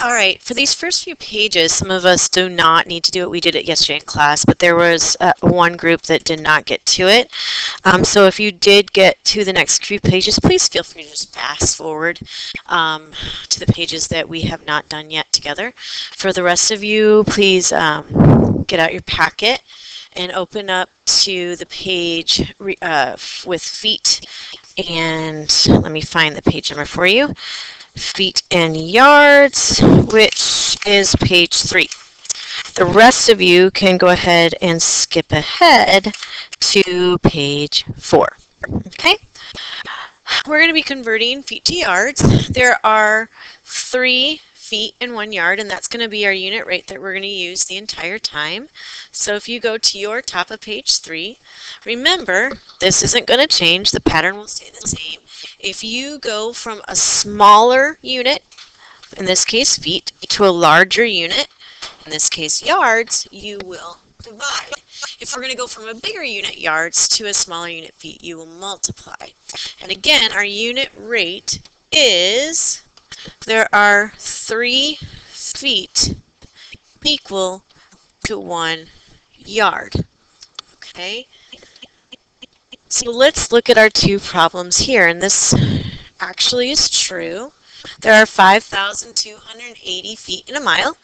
All right, for these first few pages, some of us do not need to do it. We did it yesterday in class, but there was one group that did not get to it. So if you did get to the next few pages, please feel free to just fast forward to the pages that we have not done yet together. For the rest of you, please get out your packet and open up to the page with feet. And let me find the page number for you. Feet and yards, which is page 3. The rest of you can go ahead and skip ahead to page 4. Okay? We're going to be converting feet to yards. There are 3 feet in 1 yard, and that's going to be our unit rate that we're going to use the entire time. So if you go to your top of page 3, remember, this isn't going to change. The pattern will stay the same. If you go from a smaller unit, in this case feet, to a larger unit, in this case yards, you will divide. If we're going to go from a bigger unit, yards, to a smaller unit, feet, you will multiply. And again, our unit rate is, there are 3 feet equal to 1 yard. Okay? So let's look at our 2 problems here, and this actually is true. There are 5,280 feet in a mile,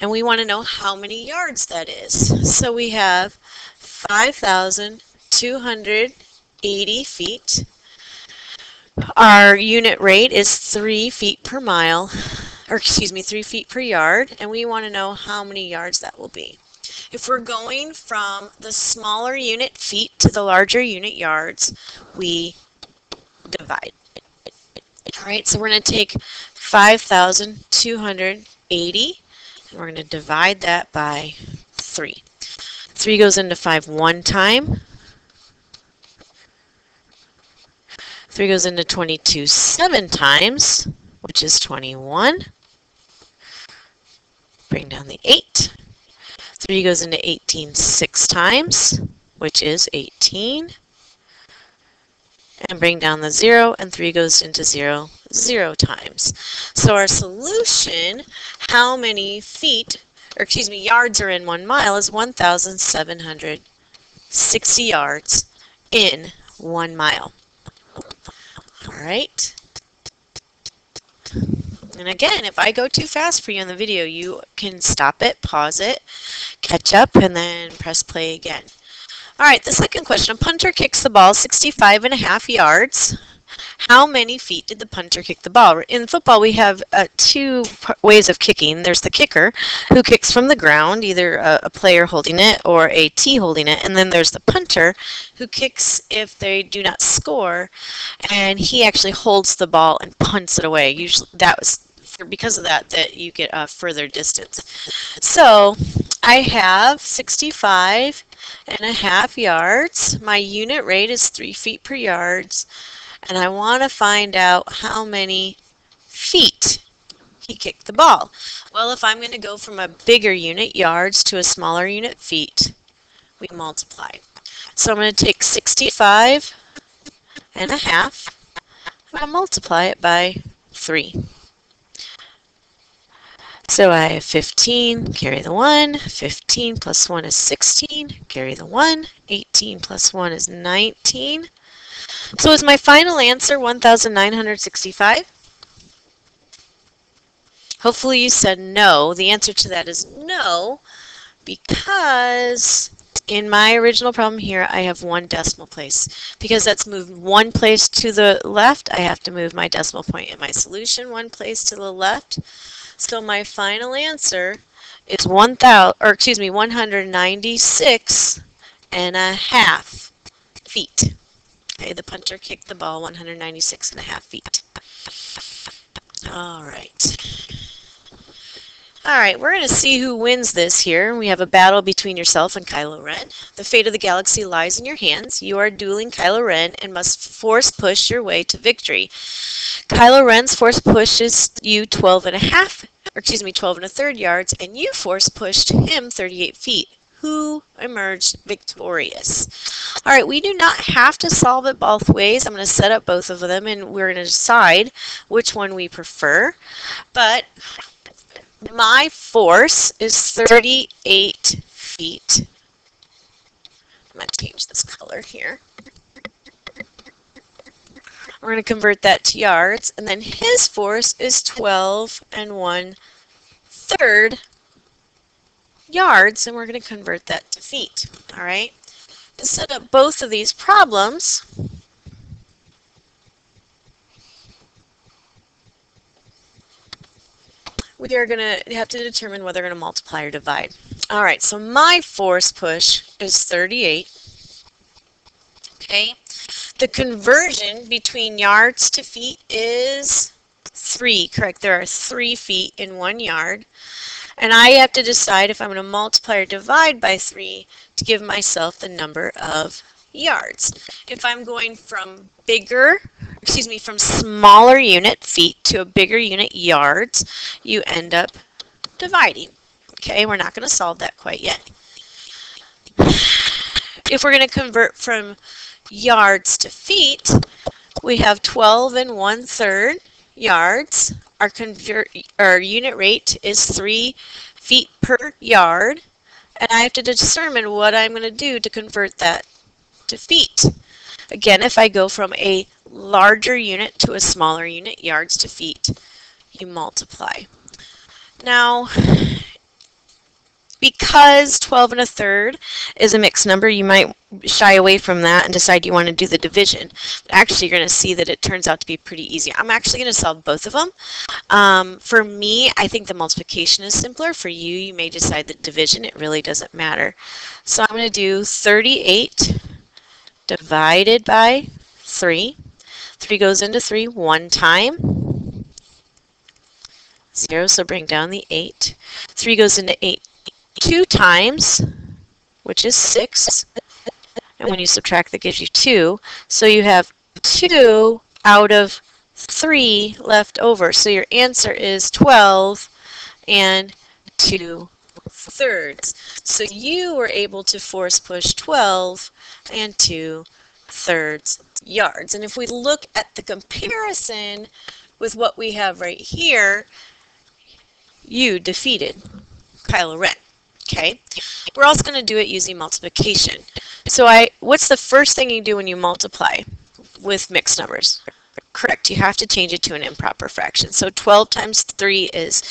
and we want to know how many yards that is. So we have 5,280 feet. Our unit rate is 3 feet per mile, or excuse me, 3 feet per yard, and we want to know how many yards that will be. If we're going from the smaller unit feet to the larger unit yards, we divide. All right, so we're going to take 5,280, and we're going to divide that by 3. 3 goes into 5 one time. 3 goes into 22 7 times, which is 21. Bring down the 8. 3 goes into 18 6 times, which is 18. And bring down the 0, and 3 goes into 0 0 times. So our solution, how many feet, or excuse me, yards are in 1 mile, is 1,760 yards in 1 mile. All right. And again, if I go too fast for you in the video, you can stop it, pause it, catch up, and then press play again. All right, the second question. A punter kicks the ball 65.5 yards. How many feet did the punter kick the ball? In football, we have 2 ways of kicking. There's the kicker, who kicks from the ground, either a player holding it or a tee holding it. And then there's the punter, who kicks if they do not score, and he actually holds the ball and punts it away. Usually, because of that you get a further distance. So I have 65.5 yards. My unit rate is 3 feet per yards. And I want to find out how many feet he kicked the ball. Well, if I'm going to go from a bigger unit, yards, to a smaller unit, feet, we multiply. So I'm going to take 65.5 and I'll multiply it by 3. So I have 15, carry the 1, 15 plus 1 is 16, carry the 1, 18 plus 1 is 19. So is my final answer 1,965? Hopefully you said no. The answer to that is no, because in my original problem here, I have 1 decimal place. Because that's moved 1 place to the left, I have to move my decimal point in my solution 1 place to the left. So my final answer is 196.5 feet. Okay, the punter kicked the ball 196.5 feet. All right. All right, we're going to see who wins this here. We have a battle between yourself and Kylo Ren. The fate of the galaxy lies in your hands. You are dueling Kylo Ren and must force push your way to victory. Kylo Ren's force pushes you 12 1/3 yards, and you force pushed him 38 feet. Who emerged victorious? All right, we do not have to solve it both ways. I'm going to set up both of them, and we're going to decide which one we prefer. But my force is 38 feet. I'm going to change this color here. We're going to convert that to yards, and then his force is 12 and 1/3 yards, and we're going to convert that to feet. All right. To set up both of these problems, we are going to have to determine whether we're going to multiply or divide. All right, so my force push is 38. Okay. The conversion between yards to feet is 3, correct? There are 3 feet in 1 yard. And I have to decide if I'm going to multiply or divide by 3 to give myself the number of yards. If I'm going from from smaller unit feet to a bigger unit yards, you end up dividing. Okay, we're not going to solve that quite yet. If we're going to convert from yards to feet, we have 12 and 1/3 yards. Our unit rate is 3 feet per yard, and I have to determine what I'm going to do to convert that to feet. Again, if I go from a larger unit to a smaller unit, yards to feet, you multiply. Now, because 12 and 1/3 is a mixed number, you might shy away from that and decide you want to do the division. But actually, you're going to see that it turns out to be pretty easy. I'm actually going to solve both of them. For me, I think the multiplication is simpler. For you, you may decide that division, it really doesn't matter. So I'm going to do 38 divided by 3. 3 goes into 3 one time. 0, so bring down the 8. 3 goes into 8 2 times, which is 6. And when you subtract, that gives you 2. So you have 2 out of 3 left over. So your answer is 12 and 2/3. So you were able to force push 12 and 2/3 yards. And if we look at the comparison with what we have right here, you defeated Kylo Ren. Okay, we're also going to do it using multiplication. So what's the first thing you do when you multiply with mixed numbers? Correct, you have to change it to an improper fraction. So 12 times 3 is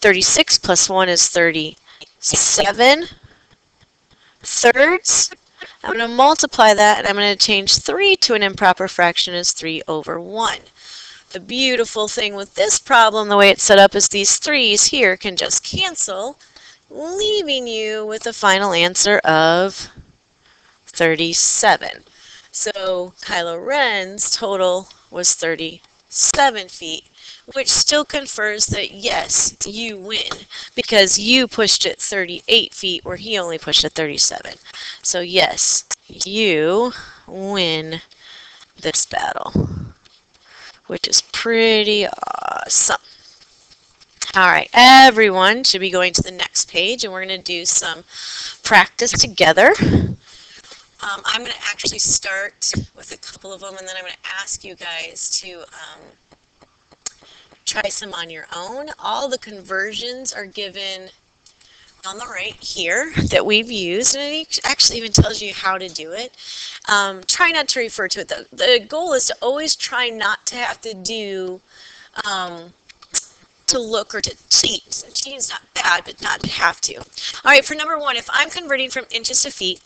36 plus 1 is 37 thirds. I'm going to multiply that, and I'm going to change 3 to an improper fraction as 3/1. The beautiful thing with this problem, the way it's set up, is these 3's here can just cancel, leaving you with a final answer of 37. So Kylo Ren's total was 37 feet, which still confers that yes, you win, because you pushed it 38 feet where he only pushed it 37. So yes, you win this battle, which is pretty awesome. All right, everyone should be going to the next page, and we're going to do some practice together. I'm going to actually start with a couple of them, and then I'm going to ask you guys to try some on your own. All the conversions are given on the right here that we've used, and it actually even tells you how to do it. Try not to refer to it, though. The goal is to always try not to have to do to look or to cheat. So cheating is not bad, but not to have to. All right, for number 1, if I'm converting from inches to feet,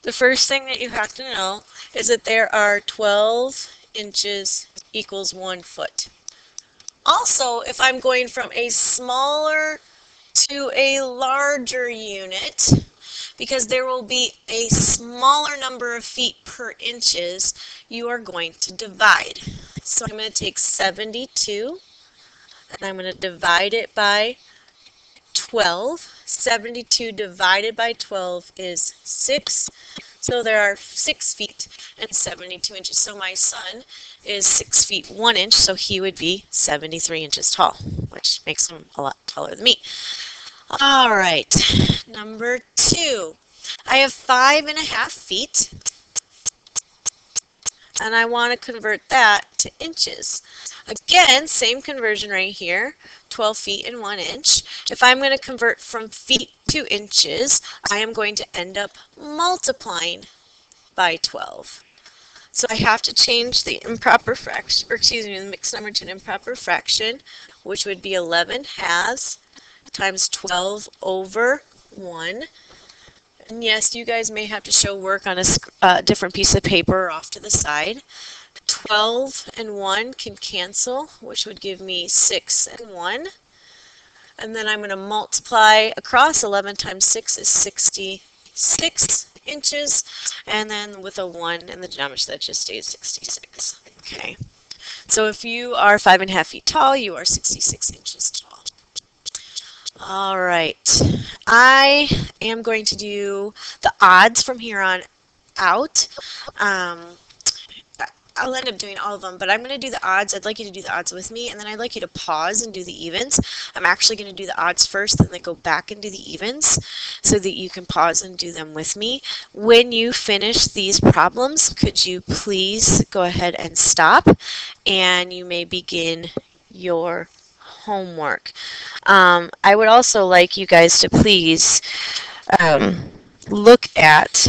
the first thing that you have to know is that there are 12 inches equals 1 foot. Also, if I'm going from a smaller to a larger unit, because there will be a smaller number of feet per inches, you are going to divide. So I'm going to take 72, and I'm going to divide it by 12. 72 divided by 12 is 6. So there are 6 feet and 72 inches. So my son is 6 feet 1 inch, so he would be 73 inches tall, which makes him a lot taller than me. All right, number 2. I have 5.5 feet. and I want to convert that to inches. Again, same conversion right here, 12 feet and 1 inch. If I'm going to convert from feet to inches, I am going to end up multiplying by 12. So I have to change the improper fraction, or excuse me, the mixed number to an improper fraction, which would be 11 halves times 12 over 1. And yes, you guys may have to show work on a different piece of paper or off to the side. 12 and 1 can cancel, which would give me 6 and 1. And then I'm going to multiply across. 11 times 6 is 66 inches. And then with a 1 in the denominator, that just stays 66. Okay. So if you are 5.5 feet tall, you are 66 inches tall. All right. I am going to do the odds from here on out. I'll end up doing all of them, but I'm going to do the odds. I'd like you to do the odds with me, and then I'd like you to pause and do the evens. I'm actually going to do the odds first, and then go back and do the evens so that you can pause and do them with me. When you finish these problems, could you please go ahead and stop, and you may begin your homework. I would also like you guys to please look at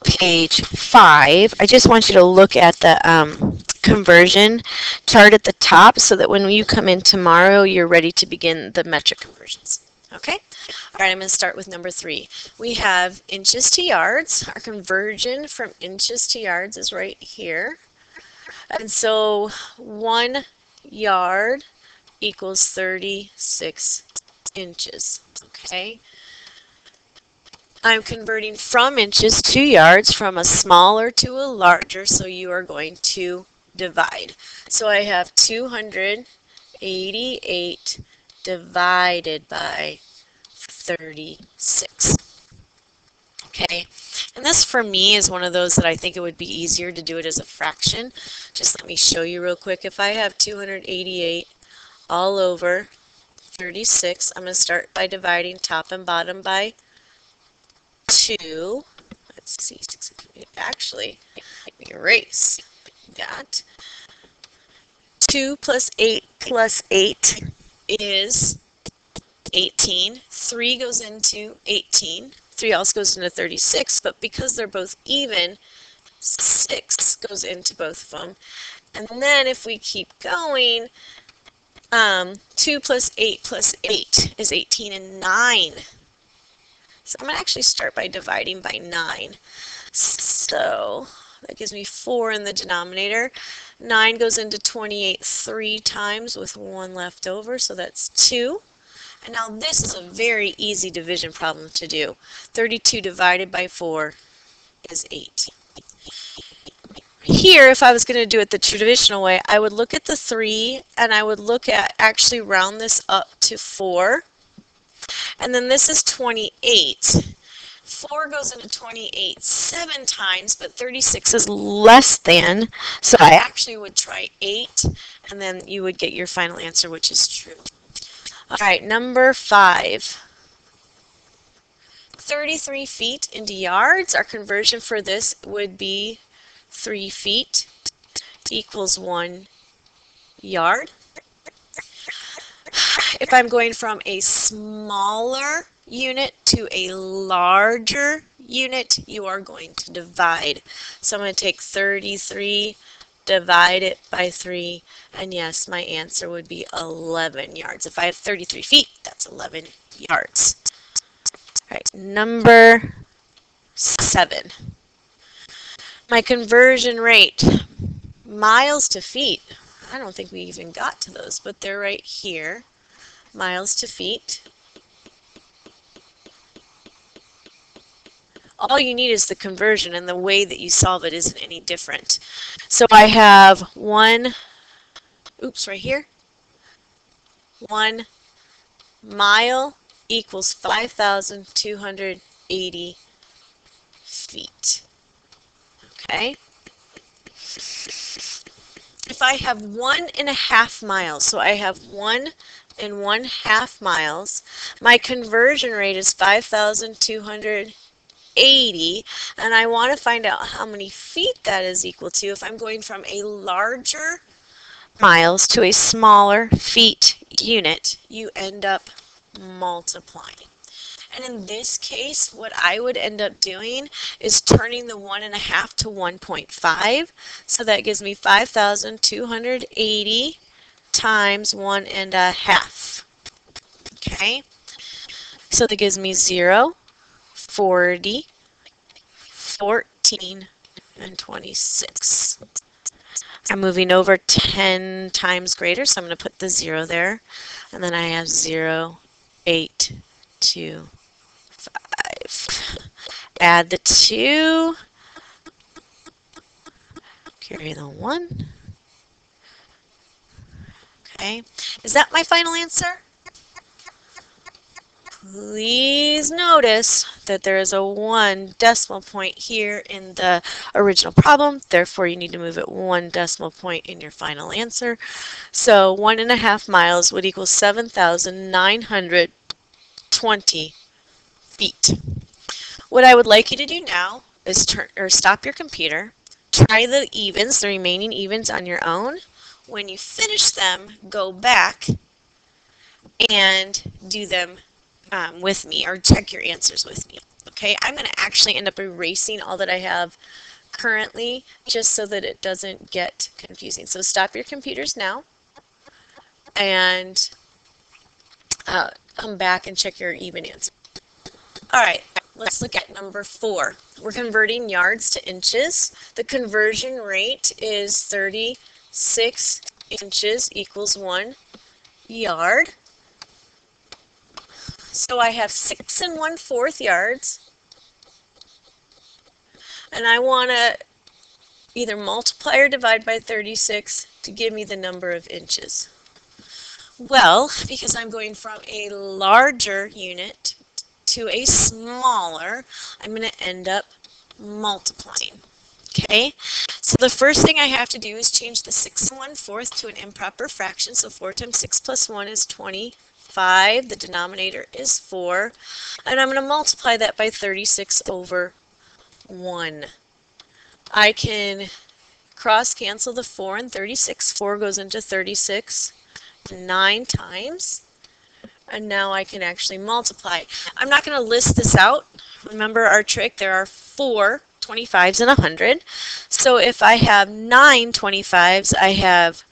page 5. I just want you to look at the conversion chart at the top so that when you come in tomorrow, you're ready to begin the metric conversions. Okay? All right, I'm going to start with number 3. We have inches to yards. Our conversion from inches to yards is right here. And so 1 yard equals 36 inches. Okay? I'm converting from inches to yards, from a smaller to a larger, so you are going to divide. So I have 288 divided by 36. Okay, and this for me is one of those that I think it would be easier to do it as a fraction. Just let me show you real quick. If I have 288 all over 36, I'm going to start by dividing top and bottom by 2. Let's see, actually, erase that. 2 plus 8 plus 8 is 18. 3 goes into 18. 3 also goes into 36, but because they're both even, 6 goes into both of them. And then if we keep going, 2 plus 8 plus 8 is 18, and 9. So I'm going to actually start by dividing by 9. So that gives me 4 in the denominator. 9 goes into 28 3 times with 1 left over, so that's 2. And now this is a very easy division problem to do. 32 divided by 4 is 8. Here, if I was going to do it the traditional way, I would look at the 3 and I would look at actually round this up to 4. And then this is 28. 4 goes into 28 7 times, but 36 is less than, so I actually would try 8, and then you would get your final answer, which is true. All right, number 5. 33 feet into yards. Our conversion for this would be 3 feet equals 1 yard. If I'm going from a smaller unit to a larger unit, you are going to divide. So I'm going to take 33, divide it by 3, and yes, my answer would be 11 yards. If I have 33 feet, that's 11 yards. All right, number 7. My conversion rate, miles to feet. I don't think we even got to those, but they're right here. Miles to feet. All you need is the conversion, and the way that you solve it isn't any different. So I have 1, right here. 1 mile equals 5,280 feet. Okay? If I have 1.5 miles, so I have 1.5 miles, my conversion rate is 5,280 280, and I want to find out how many feet that is equal to. If I'm going from a larger miles to a smaller feet unit, you end up multiplying. And in this case, what I would end up doing is turning the 1.5 to 1.5. So that gives me 5,280 times 1.5. Okay? So that gives me 0, 40, 14, and 26. I'm moving over 10 times greater, so I'm going to put the 0 there. And then I have 0, 8, 2, 5. Add the 2, carry the 1. Okay, is that my final answer? Please notice that there is a 1 decimal point here in the original problem. Therefore, you need to move it 1 decimal point in your final answer. So 1.5 miles would equal 7,920 feet. What I would like you to do now is stop your computer, try the evens, the remaining evens on your own. When you finish them, go back and do them with me, or check your answers with me. Okay, I'm going to actually end up erasing all that I have currently just so that it doesn't get confusing. So stop your computers now and come back and check your even answer. All right, let's look at number 4. We're converting yards to inches. The conversion rate is 36 inches equals 1 yard. So I have 6 1/4 yards, and I want to either multiply or divide by 36 to give me the number of inches. Well, because I'm going from a larger unit to a smaller, I'm going to end up multiplying. Okay, so the first thing I have to do is change the 6 1/4 to an improper fraction. So 4 times 6 plus 1 is 25. The denominator is 4. And I'm going to multiply that by 36 over 1. I can cross cancel the 4 and 36. 4 goes into 36 9 times. And now I can actually multiply. I'm not going to list this out. Remember our trick, there are 4 25s and 100. So if I have 9 25s, I have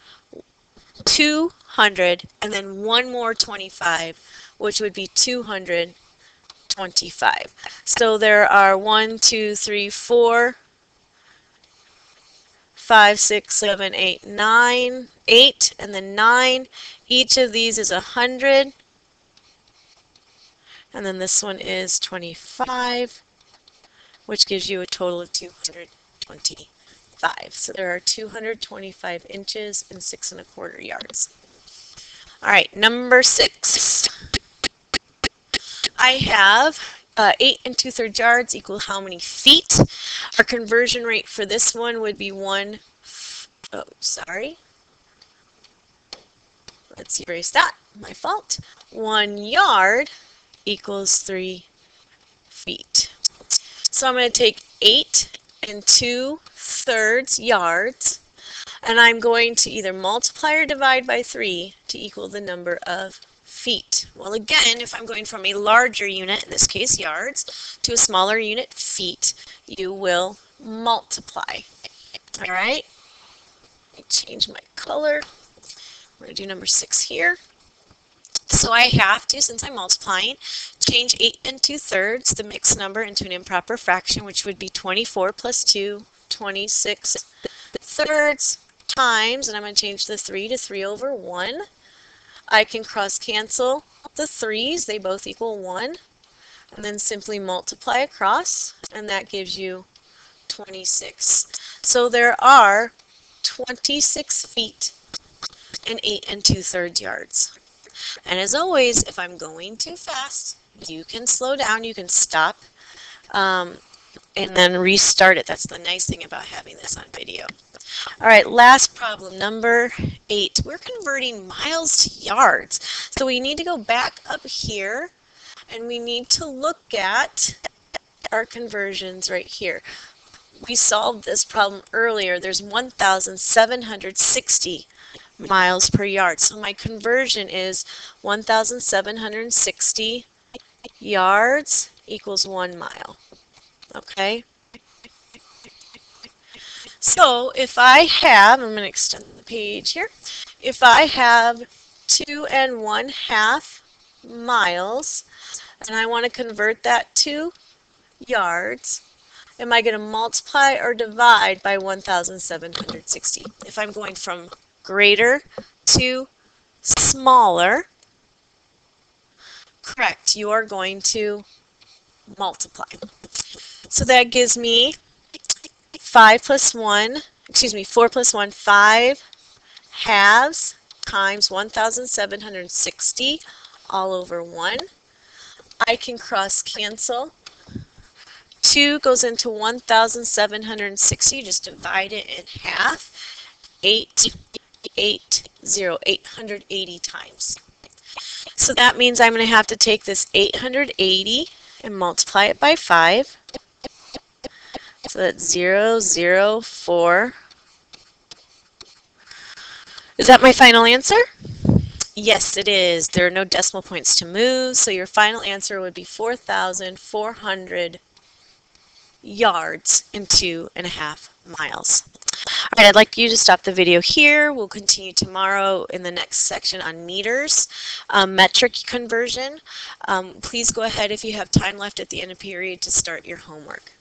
200 and then one more 25, which would be 225. So there are 1, 2, 3, 4, 5, 6, 7, 8, 9, 8, and then 9. Each of these is 100. And then this one is 25, which gives you a total of 225. So there are 225 inches and 6 1/4 yards. All right, number 6. I have 8 2/3 yards equal how many feet? Our conversion rate for this one would be 1, oh, sorry. Let's erase that, my fault. 1 yard equals 3 feet. So I'm going to take 8 2/3 yards, and I'm going to either multiply or divide by 3 to equal the number of feet. Well, again, if I'm going from a larger unit, in this case yards, to a smaller unit, feet, you will multiply. All right, let me change my color. We're going to do number 6 here. So I have to, since I'm multiplying, change 8 2/3, the mixed number, into an improper fraction, which would be 24 plus 2, 26 thirds, times, and I'm going to change the 3 to 3 over 1. I can cross cancel the 3's, they both equal 1, and then simply multiply across, and that gives you 26. So there are 26 feet and 8 2/3 yards. And as always, if I'm going too fast, you can slow down, you can stop, and then restart it. That's the nice thing about having this on video. All right, last problem, number 8. We're converting miles to yards. So we need to go back up here, and we need to look at our conversions right here. We solved this problem earlier. There's 1,760 miles per yard. So my conversion is 1,760 yards equals 1 mile. Okay? So if I have, I'm going to extend the page here. If I have 2½ miles and I want to convert that to yards, am I going to multiply or divide by 1,760? If I'm going from greater to smaller, correct, you are going to multiply. So that gives me 4 plus 1, 5 halves times 1,760 all over 1. I can cross cancel. 2 goes into 1,760, just divide it in half. 880 times. So that means I'm going to have to take this 880 and multiply it by 5. So that's 004. Is that my final answer? Yes, it is. There are no decimal points to move, so your final answer would be 4,400 yards in 2½ miles. All right, I'd like you to stop the video here. We'll continue tomorrow in the next section on meters, metric conversion. Please go ahead if you have time left at the end of period to start your homework.